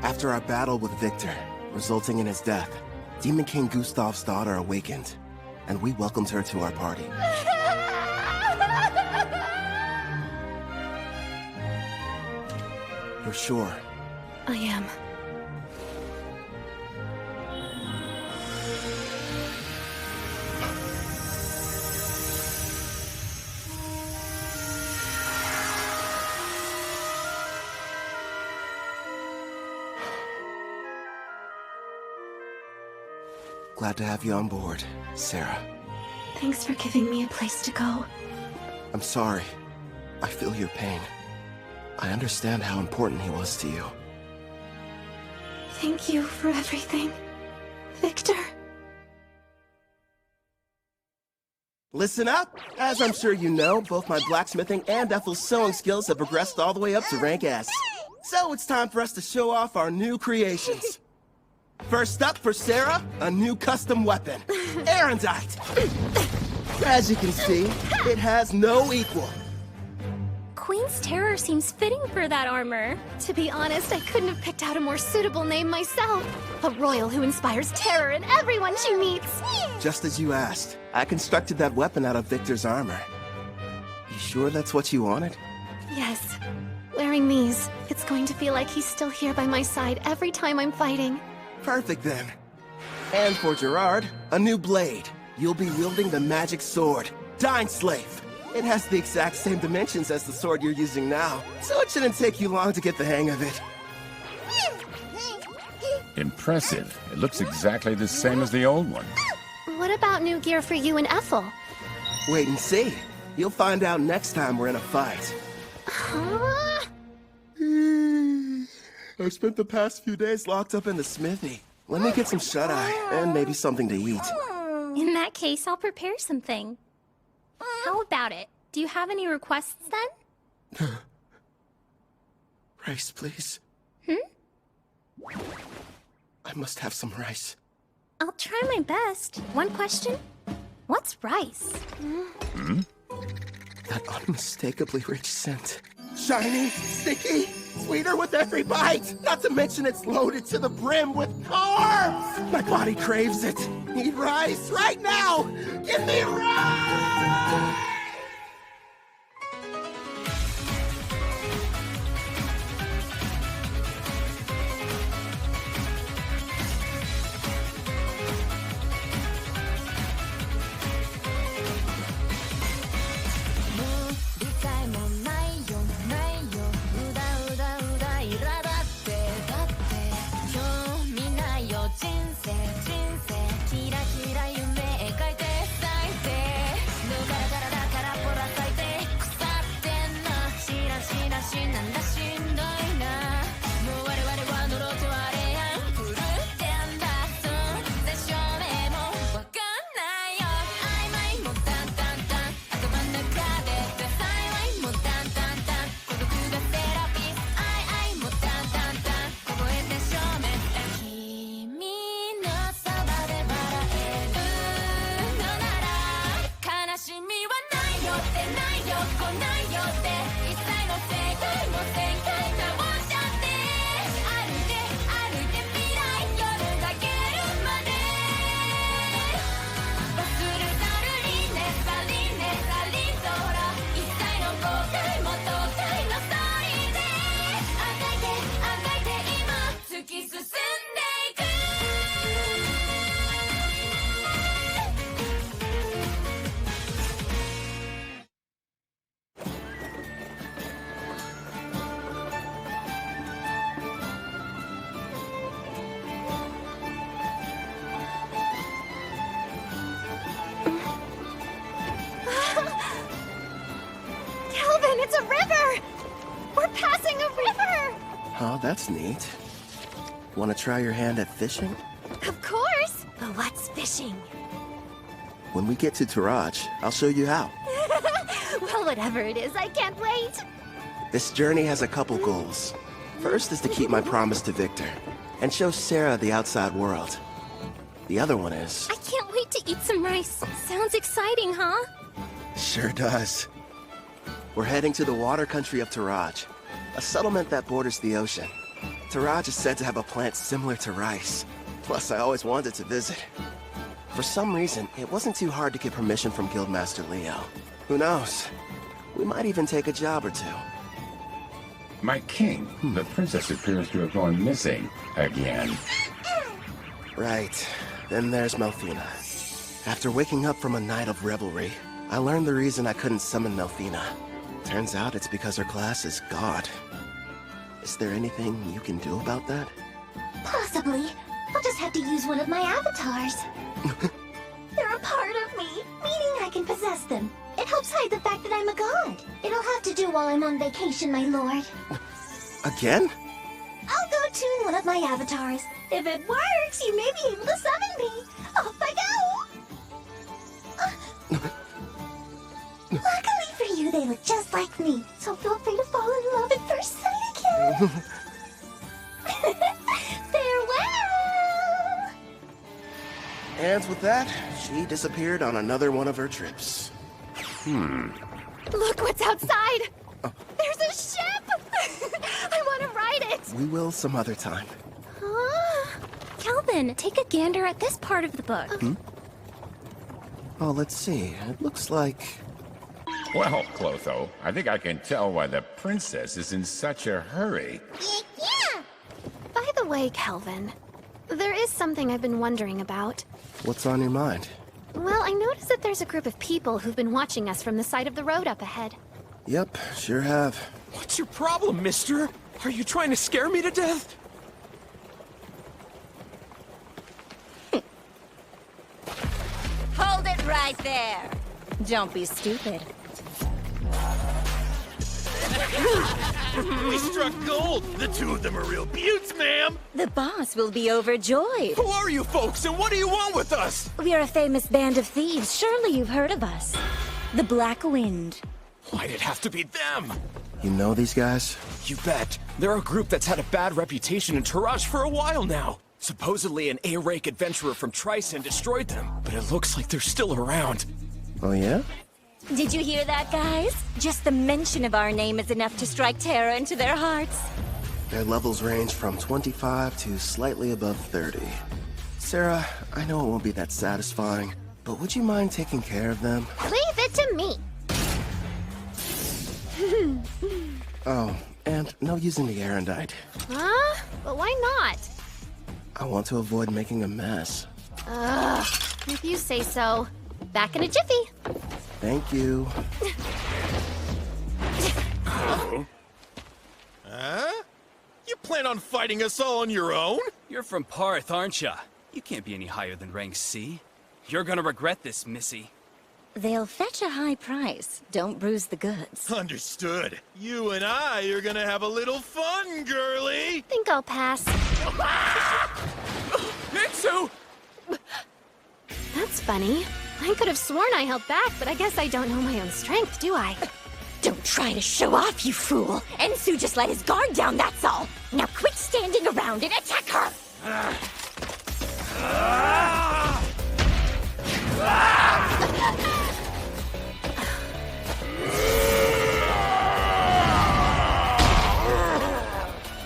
After our battle with Victor, resulting in his death, Demon King Gustav's daughter awakened, and we welcomed her to our party. You're sure? I am. Glad to have you on board, Sarah. Thanks for giving me a place to go. I'm sorry. I feel your pain. I understand how important he was to you. Thank you for everything, Victor. Listen up! As I'm sure you know, both my blacksmithing and Ethel's sewing skills have progressed all the way up to rank S. So it's time for us to show off our new creations. First up for Sarah, a new custom weapon, Erendite. As you can see, it has no equal. Queen's Terror seems fitting for that armor. To be honest, I couldn't have picked out a more suitable name myself. A royal who inspires terror in everyone she meets. Just as you asked, I constructed that weapon out of Victor's armor. You sure that's what you wanted? Yes. Wearing these, it's going to feel like he's still here by my side every time I'm fighting. Perfect then. And for Gerard, a new blade. You'll be wielding the magic sword, Dyneslave. It has the exact same dimensions as the sword you're using now, so it shouldn't take you long to get the hang of it. Impressive. It looks exactly the same as the old one. What about new gear for you and Ethel? Wait and see. You'll find out next time we're in a fight. Huh? I've spent the past few days locked up in the smithy. Let me get some shut-eye, and maybe something to eat. In that case, I'll prepare something. How about it? Do you have any requests then? Rice, please. I must have some rice. I'll try my best. One question? What's rice? That unmistakably rich scent. Shiny, sticky, sweeter with every bite. Not to mention it's loaded to the brim with carbs. My body craves it. Need rice right now. Give me rice! It's a river! We're passing a river! Oh, that's neat. Want to try your hand at fishing? Of course! But what's fishing? When we get to Taraj, I'll show you how. Well, whatever it is, I can't wait! This journey has a couple goals. First is to keep my promise to Victor, and show Sarah the outside world. The other one is... I can't wait to eat some rice. Sounds exciting, huh? Sure does. We're heading to the water country of Taraj, a settlement that borders the ocean. Taraj is said to have a plant similar to rice. Plus, I always wanted to visit. For some reason, it wasn't too hard to get permission from Guildmaster Leo. Who knows? We might even take a job or two. My king, the princess appears to have gone missing again. Right. Then there's Melfina. After waking up from a night of revelry, I learned the reason I couldn't summon Melfina. Turns out it's because her class is God. Is there anything you can do about that? Possibly. I'll just have to use one of my avatars. They're a part of me, meaning I can possess them. It helps hide the fact that I'm a god. It'll have to do while I'm on vacation, my lord. Again? I'll go tune one of my avatars. If it works, you may be able to summon me. Off I go! Luckily for you, they look just like me, so feel free to fall in love at first sight again. Farewell! And with that, she disappeared on another one of her trips. Look what's outside! There's a ship! I want to ride it! We will some other time. Calvin, take a gander at this part of the book. Oh, let's see. It looks like... Well, Clotho, I think I can tell why the princess is in such a hurry. Yeah! By the way, Calvin, there is something I've been wondering about. What's on your mind? Well, I noticed that there's a group of people who've been watching us from the side of the road up ahead. Yep, sure have. What's your problem, mister? Are you trying to scare me to death? Hold it right there. Don't be stupid. We struck gold! The two of them are real beauts, ma'am! The boss will be overjoyed. Who are you folks, and what do you want with us? We are a famous band of thieves. Surely you've heard of us. The Black Wind. Why'd it have to be them? You know these guys? You bet. They're a group that's had a bad reputation in Taraj for a while now. Supposedly an A-rank adventurer from Tryson destroyed them, but it looks like they're still around. Oh yeah? Did you hear that, guys? Just the mention of our name is enough to strike terror into their hearts. Their levels range from 25 to slightly above 30. Sarah, I know it won't be that satisfying, but would you mind taking care of them? Leave it to me! Oh, and no using the Erendite. Huh? But why not? I want to avoid making a mess. Ugh, if you say so. Back in a jiffy. Thank you. Huh? You plan on fighting us all on your own? You're from Parth, aren't ya? You can't be any higher than rank C. You're gonna regret this, Missy. They'll fetch a high price. Don't bruise the goods. Understood. You and I are gonna have a little fun, girly! Think I'll pass. Mitsu! That's funny. I could have sworn I held back, but I guess I don't know my own strength, do I? Don't try to show off, you fool! Ensu just let his guard down, that's all! Now quit standing around and attack her!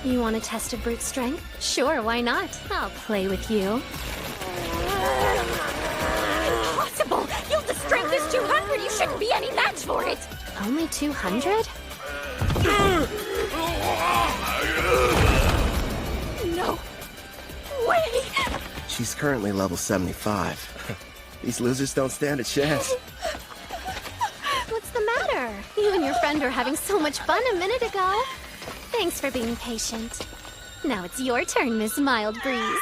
You want to test a brute strength? Sure, why not? I'll play with you. Impossible! Gilda's strength is 200! You shouldn't be any match for it! Only 200? No way! She's currently level 75. These losers don't stand a chance. What's the matter? You and your friend were having so much fun a minute ago. Thanks for being patient. Now it's your turn, Miss Mild Breeze.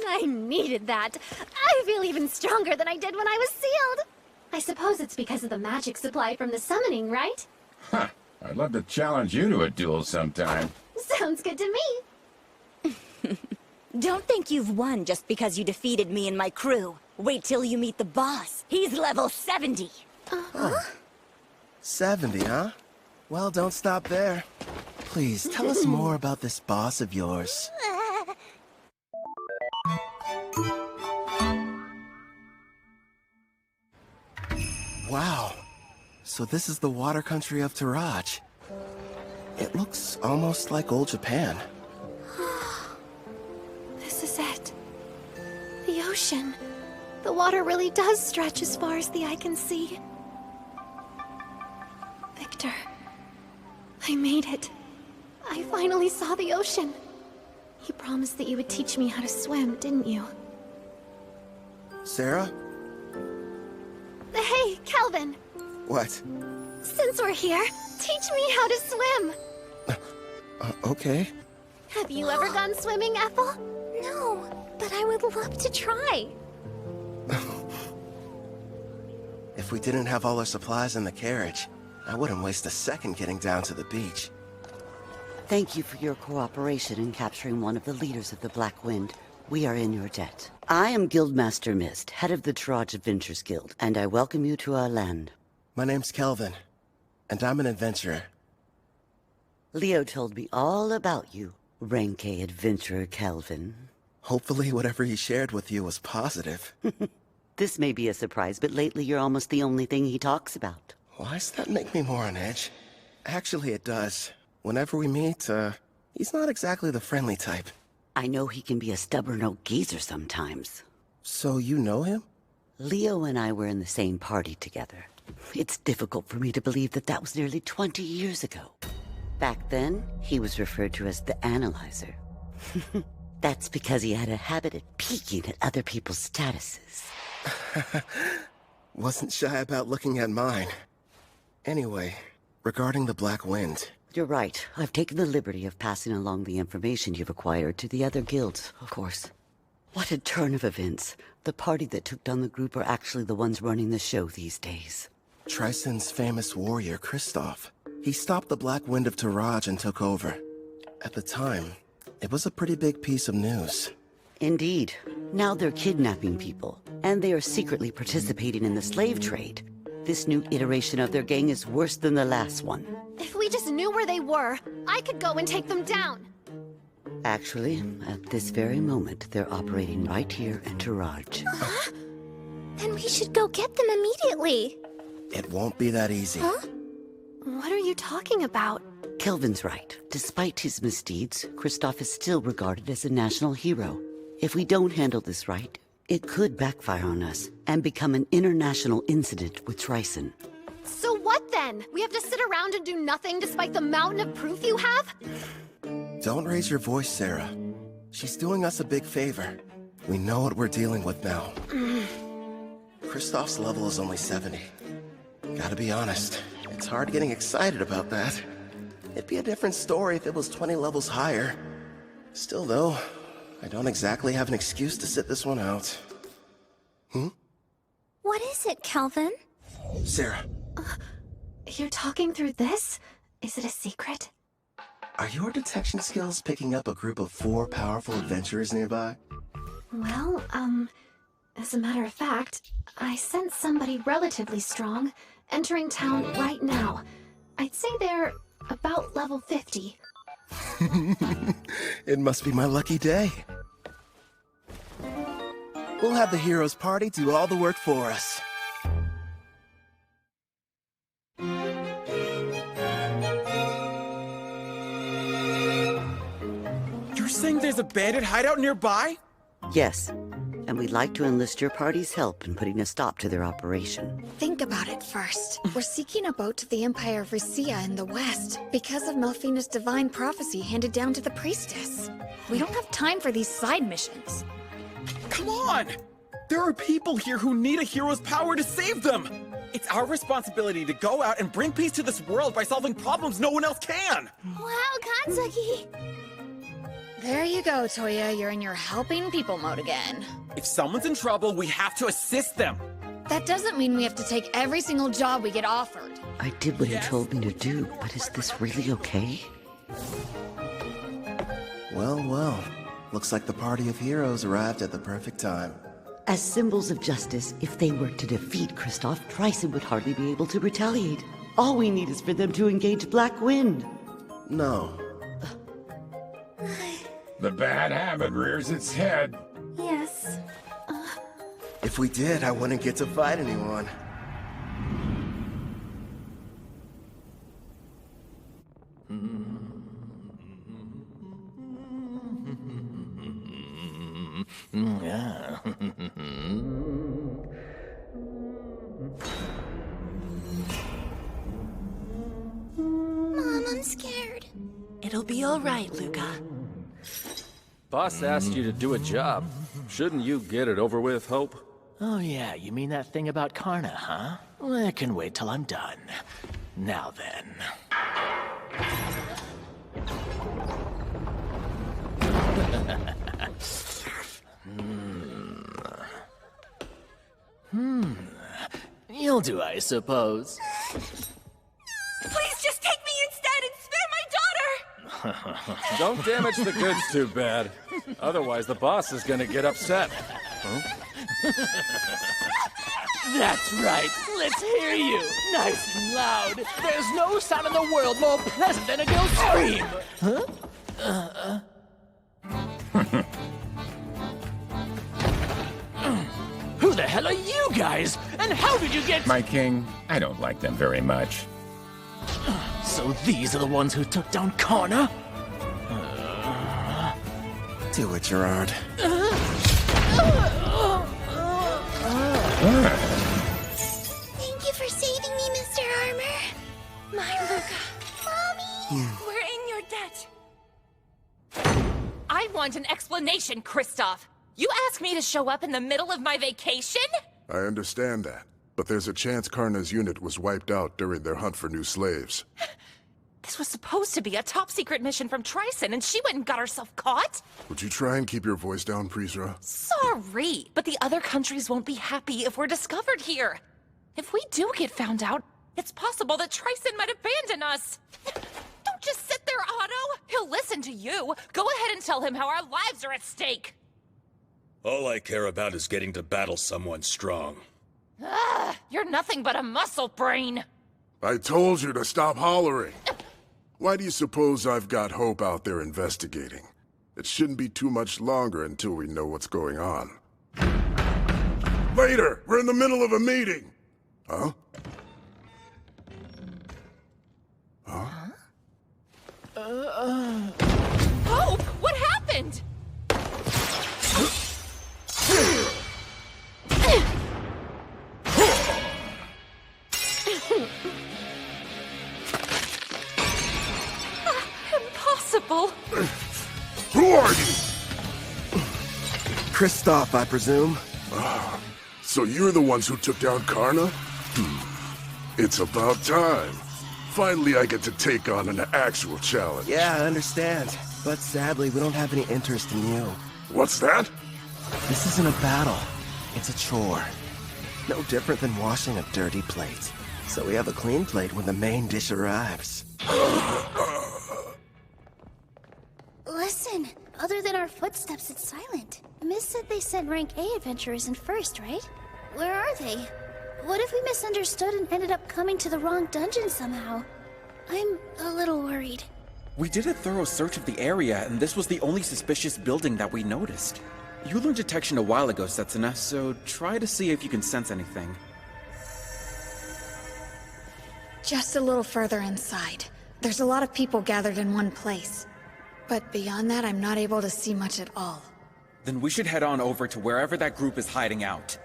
I needed that. I feel even stronger than I did when I was sealed. I suppose it's because of the magic supply from the summoning, right? Huh. I'd love to challenge you to a duel sometime. Sounds good to me. Don't think you've won just because you defeated me and my crew. Wait till you meet the boss. He's level 70. 70, huh? Well, don't stop there. Please, tell us more about this boss of yours. Wow. So this is the water country of Taraj. It looks almost like old Japan. This is it. The ocean. The water really does stretch as far as the eye can see. Victor, I made it. I finally saw the ocean. You promised that you would teach me how to swim, didn't you? Sarah? Hey, Calvin! What? Since we're here, teach me how to swim! Okay. Have you ever gone swimming, Ethel? No, but I would love to try. If we didn't have all our supplies in the carriage, I wouldn't waste a second getting down to the beach. Thank you for your cooperation in capturing one of the leaders of the Black Wind. We are in your debt. I am Guildmaster Mist, head of the Taraj Adventures Guild, and I welcome you to our land. My name's Kelvin, and I'm an adventurer. Leo told me all about you, Ranke Adventurer Kelvin. Hopefully whatever he shared with you was positive. This may be a surprise, but lately you're almost the only thing he talks about. Why does that make me more on edge? Actually, it does. Whenever we meet, he's not exactly the friendly type. I know he can be a stubborn old geezer sometimes. So you know him? Leo and I were in the same party together. It's difficult for me to believe that that was nearly 20 years ago. Back then, he was referred to as the Analyzer. That's because he had a habit of peeking at other people's statuses. Wasn't shy about looking at mine. Anyway, regarding the Black Wind... You're right. I've taken the liberty of passing along the information you've acquired to the other guilds, of course. What a turn of events. The party that took down the group are actually the ones running the show these days. Trison's famous warrior, Kristoff. He stopped the Black Wind of Taraj and took over. At the time, it was a pretty big piece of news. Indeed. Now they're kidnapping people, and they are secretly participating in the slave trade. This new iteration of their gang is worse than the last one. If we just knew where they were, I could go and take them down. Actually, at this very moment, they're operating right here in Taraj. Then we should go get them immediately. It won't be that easy. What are you talking about? Kelvin's right. Despite his misdeeds, Kristoff is still regarded as a national hero. If we don't handle this right, it could backfire on us and become an international incident with Trison. So what then? We have to sit around and do nothing despite the mountain of proof you have? Don't raise your voice, Sarah. She's doing us a big favor. We know what we're dealing with now. Kristoff's level is only 70. Gotta be honest, it's hard getting excited about that. It'd be a different story if it was 20 levels higher. Still though, I don't exactly have an excuse to sit this one out. What is it, Calvin? Sarah, You're talking through this? Is it a secret? are your detection skills picking up a group of 4 powerful adventurers nearby? Well, as a matter of fact, I sense somebody relatively strong entering town right now. I'd say they're about level 50. It must be my lucky day. We'll have the heroes party do all the work for us. You're saying there's a bandit hideout nearby? Yes, and we'd like to enlist your party's help in putting a stop to their operation. Think about it first. We're seeking a boat to the Empire of Risia in the west because of Melfina's divine prophecy handed down to the priestess. We don't have time for these side missions. Come on! There are people here who need a hero's power to save them! It's our responsibility to go out and bring peace to this world by solving problems no one else can! Wow, Kanzaki! There you go, Toya. You're in your helping people mode again. If someone's in trouble, we have to assist them! That doesn't mean we have to take every single job we get offered. I did what he told me to do, but is this really okay? Well, well. Looks like the party of heroes arrived at the perfect time. As symbols of justice, if they were to defeat Kristoff, Trison would hardly be able to retaliate. All we need is for them to engage Black Wind. No. The bad habit rears its head. Yes. If we did, I wouldn't get to fight anyone. Yeah. Mom, I'm scared. It'll be all right, Luca. Boss asked you to do a job. Shouldn't you get it over with, Hope? Oh yeah, you mean that thing about Karna, huh? Well, I can wait till I'm done. Now then. You'll do, I suppose. Please just take me instead and spare my daughter! Don't damage the goods too bad. Otherwise, the boss is gonna get upset. Huh? That's right. Let's hear you. Nice and loud. There's no sound in the world more pleasant than a girl's scream. Huh? Who the hell are you guys? And how did you get... My king, I don't like them very much. So these are the ones who took down Karna? Do it, Gerard. Thank you for saving me, Mr. Armor. My Luca. Mommy! We're in your debt. I want an explanation, Kristoff. You asked me to show up in the middle of my vacation? I understand that, but there's a chance Karna's unit was wiped out during their hunt for new slaves. This was supposed to be a top-secret mission from Tryson, and she went and got herself caught? Would you try and keep your voice down, Prisra? Sorry, but the other countries won't be happy if we're discovered here. If we do get found out, it's possible that Tryson might abandon us. Don't just sit there, Otto. He'll listen to you. Go ahead and tell him how our lives are at stake. All I care about is getting to battle someone strong. You're nothing but a muscle brain. I told you to stop hollering. Why do you suppose I've got Hope out there investigating? It shouldn't be too much longer until we know what's going on. Later! We're in the middle of a meeting! Huh? Huh? Hope, what happened? Impossible. Who are you? Kristoff, I presume. So you're the ones who took down Karna? It's about time. Finally, I get to take on an actual challenge. Yeah, I understand. But sadly, we don't have any interest in you. What's that? This isn't a battle. It's a chore. No different than washing a dirty plate. So we have a clean plate when the main dish arrives. Listen, other than our footsteps, it's silent. Miss said they sent rank A adventurers in first, right? Where are they? What if we misunderstood and ended up coming to the wrong dungeon somehow? I'm a little worried. We did a thorough search of the area, and this was the only suspicious building that we noticed. You learned detection a while ago, Setsuna, so try to see if you can sense anything. Just a little further inside. There's a lot of people gathered in one place. But beyond that, I'm not able to see much at all. Then we should head on over to wherever that group is hiding out.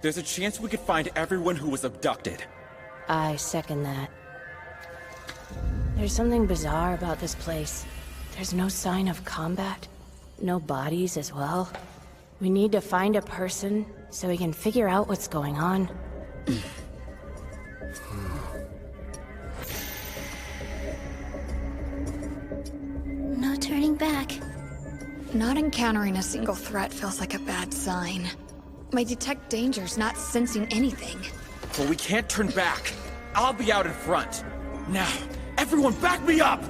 There's a chance we could find everyone who was abducted. I second that. There's something bizarre about this place. There's no sign of combat. No bodies as well. We need to find a person so we can figure out what's going on. No turning back. Not encountering a single threat feels like a bad sign. My detect danger's not sensing anything. But we can't turn back. I'll be out in front. Now, everyone back me up!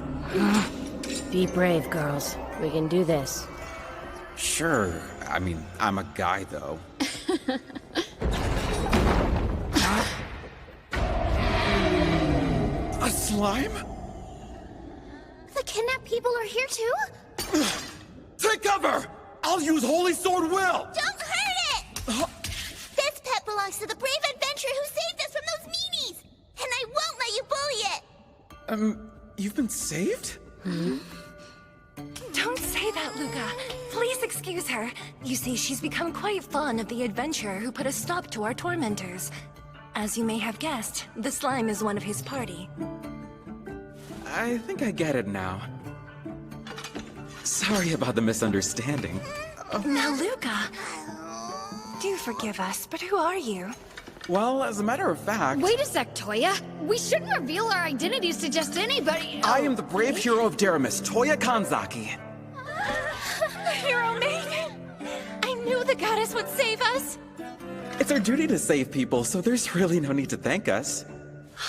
Be brave, girls. We can do this. Sure. I mean, I'm a guy, though. A slime? The kidnapped people are here too? Take cover! I'll use Holy Sword Will! Don't hurt it! This pet belongs to the brave adventurer who saved us from those meanies! And I won't let you bully it! You've been saved? Don't say that, Luca. Please excuse her. You see, she's become quite fond of the adventurer who put a stop to our tormentors. As you may have guessed, the slime is one of his party. I think I get it now. Sorry about the misunderstanding. Now, Luca, do forgive us, but who are you? Well, as a matter of fact... Wait a sec, Toya. We shouldn't reveal our identities to just anybody. I am the brave hero of Deramis, Toya Kanzaki. The hero maiden! I knew the goddess would save us! It's our duty to save people, so there's really no need to thank us.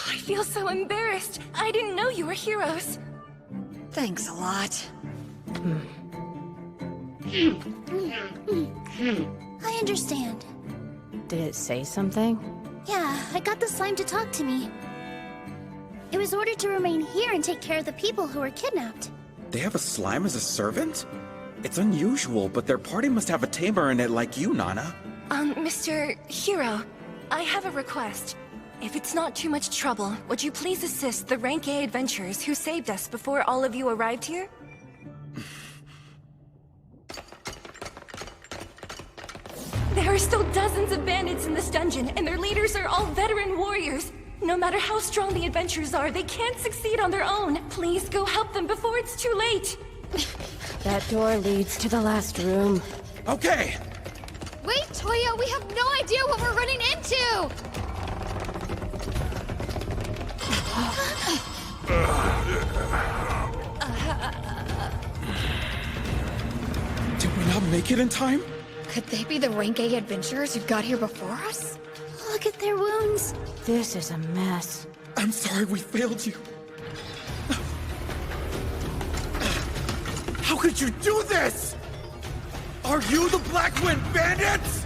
I feel so embarrassed. I didn't know you were heroes. Thanks a lot. I understand. Did it say something? Yeah, I got the slime to talk to me. It was ordered to remain here and take care of the people who were kidnapped. They have a slime as a servant? It's unusual, but their party must have a tamer in it like you, Nana. Mr. Hero, I have a request. If it's not too much trouble, would you please assist the Rank A adventurers who saved us before all of you arrived here? There are still dozens of bandits in this dungeon, and their leaders are all veteran warriors. No matter how strong the adventurers are, they can't succeed on their own. Please go help them before it's too late. That door leads to the last room. Okay! Wait, Toya, we have no idea what we're running into! Did we not make it in time? Could they be the Rank A adventurers who got here before us? Look at their wounds. This is a mess. I'm sorry we failed you. How could you do this? Are you the Black Wind Bandits?